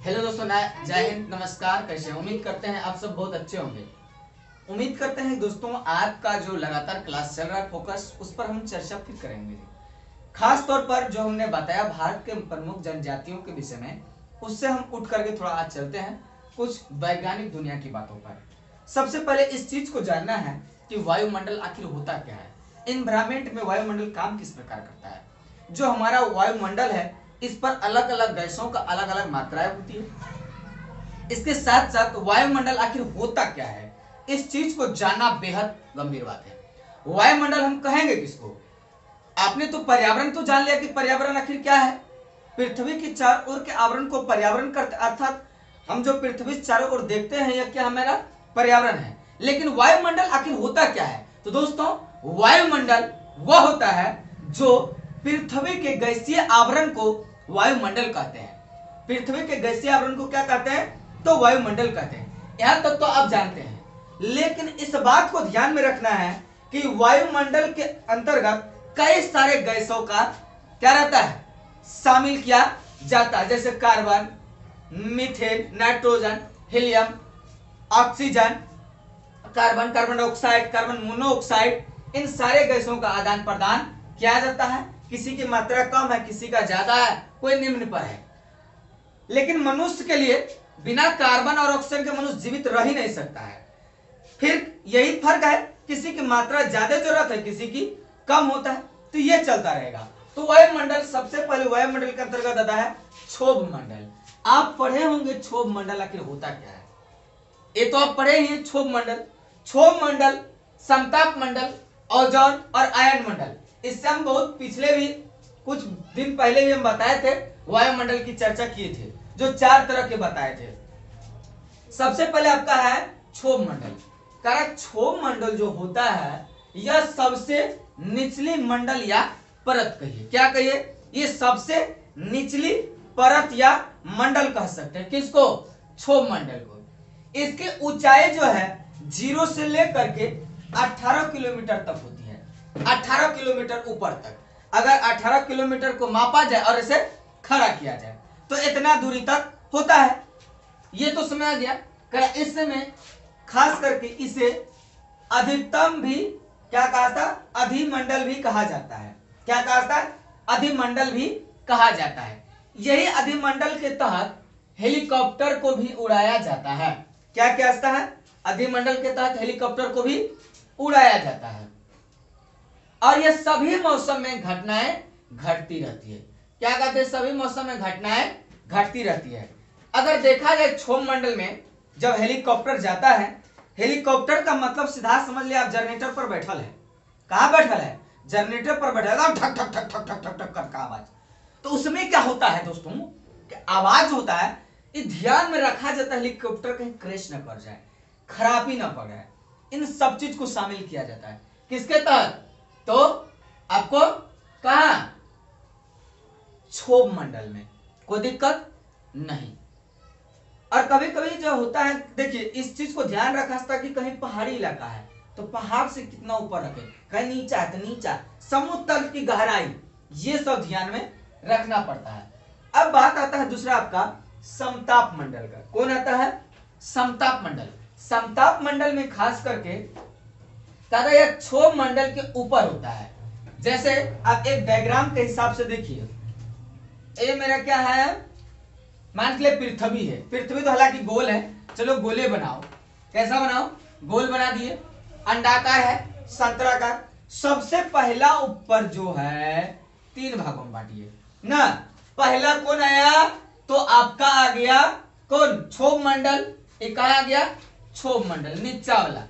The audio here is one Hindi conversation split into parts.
हेलो दोस्तों, जय हिंद, नमस्कार। कैसे हैं? उम्मीद करते हैं आप सब बहुत अच्छे होंगे। उम्मीद करते हैं दोस्तों आपका जो लगातार क्लास चल रहा है फोकस, उस पर हम चर्चा फिर करेंगे। खास तौर पर जो हमने बताया भारत के प्रमुख जनजातियों के विषय में, उससे हम उठ करके थोड़ा आज चलते हैं कुछ वैज्ञानिक दुनिया की बातों पर। सबसे पहले इस चीज को जानना है कि वायुमंडल आखिर होता क्या है, एनवायरमेंट में वायुमंडल काम किस प्रकार करता है। जो हमारा वायुमंडल है, इस पर अलग अलग गैसों का अलग अलग मात्राएं होती है। इसके साथ साथ वायुमंडल आखिर होता क्या है, इस चीज को जानना बेहद गंभीर बात है। वायुमंडल हम कहेंगे किसको? आपने तो पर्यावरण तो जान लिया कि पर्यावरण आखिर क्या है। पृथ्वी की चारों ओर के आवरण को पर्यावरण करते, अर्थात हम जो पृथ्वी चारों ओर देखते हैं यह क्या हमारा पर्यावरण है। लेकिन वायुमंडल आखिर होता क्या है? तो दोस्तों, वायुमंडल वह होता है जो पृथ्वी के गैसीय आवरण को वायुमंडल कहते हैं। पृथ्वी के गैसीय आवरण को क्या कहते हैं? तो वायुमंडल कहते हैं। यहां तक तो आप जानते हैं, लेकिन इस बात को ध्यान में रखना है कि वायुमंडल के अंतर्गत कई सारे गैसों का क्या रहता है, शामिल किया जाता है। जैसे carbon, methane, nitrogen, helium, oxygen, carbon, carbon dioxide, carbon monoxide, इन सारे गैसों का आदान प्रदान किया जाता है। किसी की मात्रा कम है, किसी का ज्यादा है, कोई निम्न पर है। लेकिन मनुष्य के लिए बिना कार्बन और ऑक्सीजन के मनुष्य जीवित रह ही नहीं सकता है। फिर यही फर्क है, किसी की मात्रा ज्यादा जरूरत है, किसी की कम होता है, तो ये चलता रहेगा। तो वायुमंडल, सबसे पहले वायुमंडल के अंतर्गत आता है क्षोभ मंडल। आप पढ़े होंगे क्षोभ मंडल आखिर होता क्या है, ये तो आप पढ़े ही हैं। क्षोभ मंडल, क्षोभ मंडल, समताप मंडल, ओजोन और आयन मंडल, इससे हम बहुत पिछले भी कुछ दिन पहले भी हम बताए थे, वायुमंडल की चर्चा किए थे, जो 4 तरह के बताए थे। सबसे पहले आपका है क्षोभ मंडल। कारण क्षोभ मंडल जो होता है, यह सबसे निचली मंडल या परत कहिए, क्या कहिए, ये सबसे निचली परत या मंडल कह सकते हैं। किसको? क्षोभ मंडल को। इसकी ऊंचाई जो है 0 से लेकर के 18 किलोमीटर तक होती है। 18 किलोमीटर ऊपर तक। अगर 18 किलोमीटर को मापा जाए और इसे खड़ा किया जाए तो इतना दूरी तक होता है। ये तो समझ आ गया। इसमें खास करके इसे अधिकतम भी क्या कहा था, अधिमंडल भी कहा जाता है। क्या कहा था? अधिमंडल भी कहा जाता है। यही अधिमंडल के तहत हेलीकॉप्टर को भी उड़ाया जाता है। क्या कहता है? अधिमंडल के तहत हेलीकॉप्टर को भी उड़ाया जाता है। और यह सभी मौसम में घटनाएं घटती रहती है। क्या कहते हैं? सभी मौसम में घटनाएं घटती रहती है। अगर देखा जाए क्षोभ मंडल में जब हेलीकॉप्टर जाता है, हेलीकॉप्टर का मतलब सीधा समझ लिया आप, जनरेटर पर बैठल है। कहां बैठल है? जनरेटर पर बैठल है, ठक ठक ठक ठक ठक ठक ठक करके आवाज। तो उसमें क्या होता है दोस्तों, आवाज होता है, ये ध्यान में रखा जाता है हेलीकॉप्टर कहीं क्रैश न कर जाए, खराबी न पड़ जाए। इन सब चीज को शामिल किया जाता है। किसके तहत? तो आपको कहा, क्षोभ मंडल में कोई दिक्कत नहीं। और कभी कभी जो होता है, देखिए इस चीज को ध्यान रखा था कि कहीं पहाड़ी इलाका है तो पहाड़ से कितना ऊपर रखे, कहीं नीचा है तो नीचा, समुद्र तल की गहराई, ये सब ध्यान में रखना पड़ता है। अब बात आता है दूसरा आपका समताप मंडल का। कौन आता है? समताप मंडल। समताप मंडल में खास करके कहता है क्षोभ मंडल के ऊपर होता है। जैसे आप एक डायग्राम के हिसाब से देखिए, ये मेरा क्या है, मान के पृथ्वी है। पृथ्वी तो हालांकि गोल है, चलो गोले बनाओ। कैसा बनाओ? गोल बना दिए। अंडाकार है, संतराकार। सबसे पहला ऊपर जो है 3 भागों में बांटिए ना। पहला कौन आया? तो आपका आ गया कौन? क्षोभ मंडल। एक आ गया क्षोभ मंडल, नीचा वाला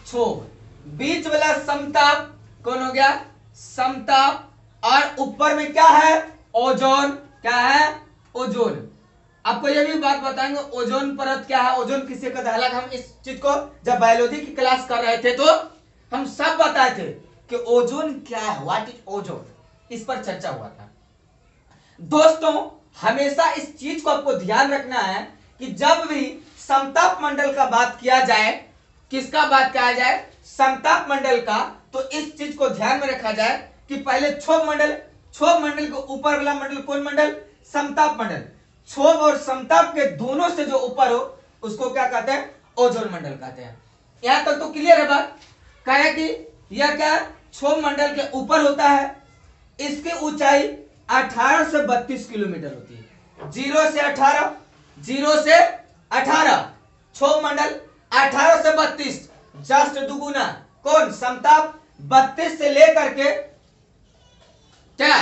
क्षोभ। बीच वाला समताप कौन हो गया? समताप। और ऊपर में क्या है? ओजोन। क्या है? ओजोन। आपको यह भी बात बताएंगे ओजोन परत क्या है, ओजोन किसे कहते हैं। हालांकि हम इस चीज को जब बायोलॉजी की क्लास कर रहे थे तो हम सब बताए थे कि ओजोन क्या है, व्हाट इज ओजोन, इस पर चर्चा हुआ था। दोस्तों, हमेशा इस चीज को आपको ध्यान रखना है कि जब भी समताप मंडल का बात किया जाए, किसका बात किया जाए? समताप मंडल का, तो इस चीज को ध्यान में रखा जाए कि पहले क्षोभ मंडल, क्षोभ मंडल के ऊपर वाला मंडल कौन मंडल? समताप मंडल। क्षोभ और समताप के दोनों से जो ऊपर हो उसको क्या कहते हैं? ओजोन मंडल कहते हैं। यहां तक तो क्लियर है बात? कह रहे कि यह क्या क्षोभ मंडल के ऊपर होता है, इसकी ऊंचाई 18 से 32 किलोमीटर होती है। 0 से 18, 0 से 18 क्षोभ मंडल, 18 से 32 जस्ट दुगुना। कौन? समताप 32 से लेकर के क्या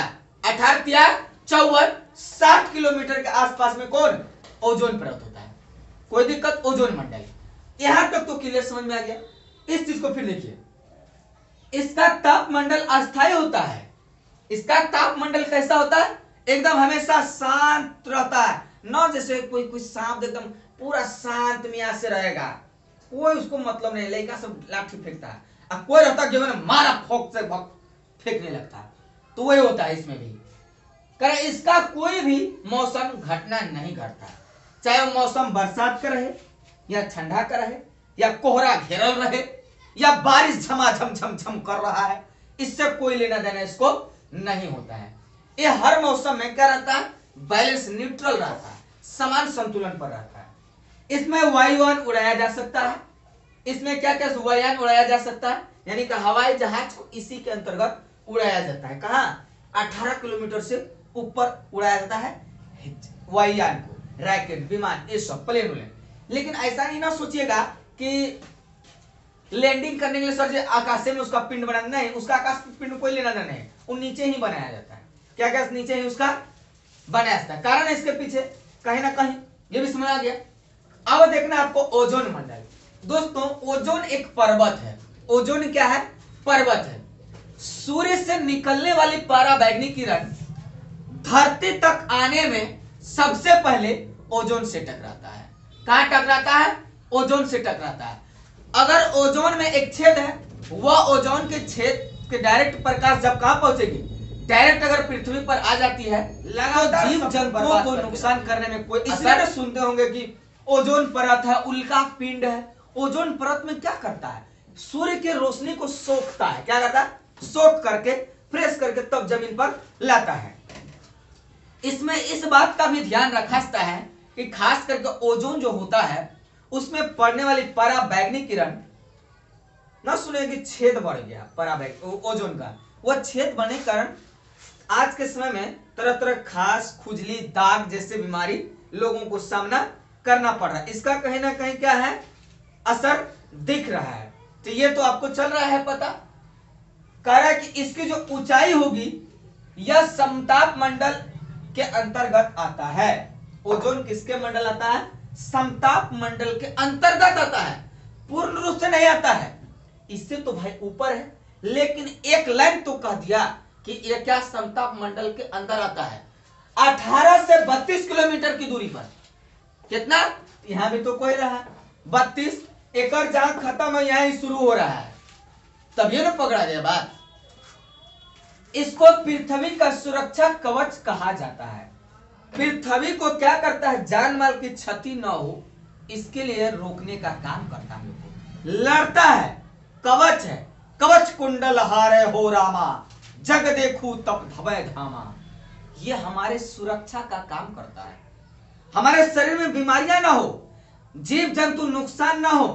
18 या 54 60 किलोमीटर के आसपास में कौन? ओजोन परत होता है। कोई दिक्कत? ओजोन मंडल। यहां तक तो क्लियर समझ में आ गया। इस चीज को फिर देखिए, इसका तापमंडल अस्थायी होता है। इसका तापमंडल कैसा होता है? एकदम हमेशा शांत रहता है, न जैसे कोई सांप एकदम पूरा शांत मियाज से रहेगा, कोई उसको मतलब नहीं, लड़का सब लाठी फेंकता है, और कोई रहता है कि मारा फोक से फेंकने लगता है, तो वही होता है इसमें भी। करे इसका कोई भी मौसम घटना नहीं घटता, चाहे वो मौसम बरसात का रहे या ठंडा का रहे या कोहरा घेरल रहे या बारिश झमाझम झमझम कर रहा है, इससे कोई लेना देना इसको नहीं होता है। ये हर मौसम में क्या रहता है? बैलेंस, न्यूट्रल रहता है, समान संतुलन पर रहता है। इसमें वायुयान उड़ाया जा सकता है। इसमें क्या क्या वायुयान उड़ाया जा सकता है? यानी कि हवाई जहाज को इसी के अंतर्गत उड़ाया जाता है। कहां? 18 किलोमीटर से ऊपर उड़ाया जाता है वायुयान को, रॉकेट, विमान, ये सब प्लेन उलेन। लेकिन ऐसा नहीं ना सोचिएगा कि लैंडिंग करने के लिए सर जी आकाश में उसका पिंड बनाना, नहीं, उसका आकाश पिंड में कोई लेना देना नहीं, वो नीचे ही बनाया जाता है। क्या क्या नीचे ही उसका बनाया जाता है। कारण है इसके पीछे कहीं ना कहीं, ये भी समझ आ गया। अब देखना आपको ओजोन मंडल। दोस्तों ओजोन एक पर्वत है। ओजोन क्या है? पर्वत है। सूर्य से निकलने वाली पराबैंगनी किरण धरती तक आने में सबसे पहले ओजोन से टकराता है। कहां टकराता है? ओजोन से टकराता है। अगर ओजोन में एक छेद है, वह ओजोन के छेद के डायरेक्ट प्रकाश जब कहां पहुंचेगी? डायरेक्ट अगर पृथ्वी पर आ जाती है, लगातार जीव जंतुओं को नुकसान करने में कोई असर। सुनते होंगे कि ओजोन परत है, उल्का पिंड है। ओजोन परत में क्या करता है? सूर्य की रोशनी को सोखता है। क्या करता है? सोख करके, फ्रेश करके तब जमीन पर लाता है। इसमें इस बात का भी ध्यान रखा है कि खास करके ओजोन जो होता है उसमें पड़ने वाली पराबैंगनी किरण, ना सुने कि छेद बढ़ गया ओजोन का, वह छेद बनने के कारण आज के समय में तरह तरह खास, खुजली, दाग जैसे बीमारी लोगों को सामना करना पड़ रहा है। इसका कहीं ना कहीं क्या है? असर दिख रहा है। तो ये तो आपको चल रहा है पता। कह रहा है कि इसकी जो ऊंचाई होगी यह समताप मंडल के अंतर्गत आता है। ओजोन किसके मंडल आता है? समताप मंडल के अंतर्गत आता है, पूर्ण रूप से नहीं आता है। इससे तो भाई ऊपर है, लेकिन एक लाइन तो कह दिया कि यह क्या समताप मंडल के अंदर आता है। 18 से 32 किलोमीटर की दूरी पर। कितना? यहां भी तो कोई रहा 32 एकड़, जहां खत्म है यहां ही शुरू हो रहा है, तभी ना पकड़ा गया बात। इसको पृथ्वी का सुरक्षा कवच कहा जाता है। पृथ्वी को क्या करता है? जान माल की क्षति न हो इसके लिए रोकने का काम करता है, लड़ता है, कवच है। कवच कुंडल हारे हो रामा, जग देखू तप धवय धामा। ये हमारे सुरक्षा का काम करता है। हमारे शरीर में बीमारियां ना हो, जीव जंतु नुकसान ना हो,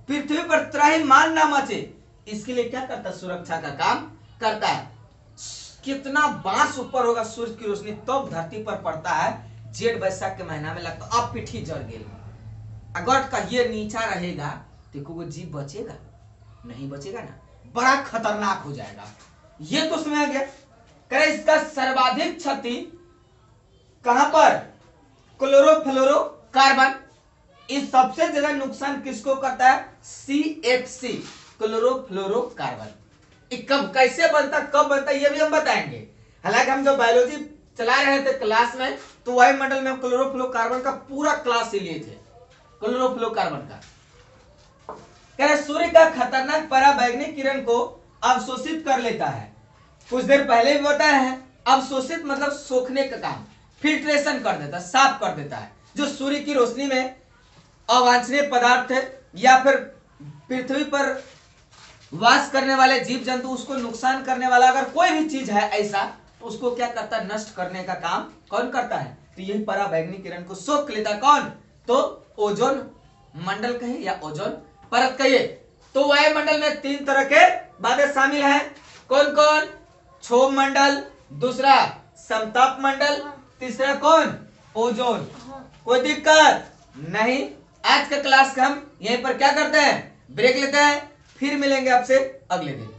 पृथ्वी पर त्राहिमाम ना मचे, इसके लिए क्या करता है? सुरक्षा का काम करता है। कितना बांस ऊपर होगा सूर्य की रोशनी तब धरती पर पड़ता है, जेठ बैसाख के महीना में लगता, अब पिठी जड़ गई। अगर कहिए नीचा रहेगा तो वो जीव बचेगा? नहीं बचेगा ना, बड़ा खतरनाक हो जाएगा। ये तो समझ गया। करे इसका सर्वाधिक क्षति कहां पर? क्लोरोफ्लोरोकार्बन। इस सबसे ज्यादा नुकसान किसको करता है? CFC, chlorofluorocarbon. कब कैसे बनता, कब बनता, ये भी हम बताएंगे। हालांकि हम जो बायोलॉजी चला रहे थे क्लास में, तो वायुमंडल में क्लोरोफ्लोरोकार्बन का पूरा क्लास ही लिए थे, क्लोरोफ्लोरोकार्बन का। कह रहे सूर्य का खतरनाक पराबैंगनी किरण को अवशोषित कर लेता है। कुछ देर पहले भी बताया है, अवशोषित मतलब सोखने का काम, फिल्ट्रेशन कर देता है, साफ कर देता है। जो सूर्य की रोशनी में अवांछनीय पदार्थ है या फिर पृथ्वी पर वास करने वाले जीव जंतु, उसको नुकसान करने वाला अगर कोई भी चीज है ऐसा, तो उसको क्या करता है? नष्ट करने का काम कौन करता है? तो यही पराबैंगनी किरण को सोख लेता कौन? तो ओजोन मंडल कहिए या ओजोन परत कहिए। तो वायुमंडल में 3 तरह के बादल शामिल हैं। कौन कौन? क्षोभ मंडल, दूसरा समताप मंडल, तीसरा कौन? ओजोन। कोई दिक्कत नहीं। आज का क्लास हम यहीं पर क्या करते हैं? ब्रेक लेते हैं, फिर मिलेंगे आपसे अगले दिन।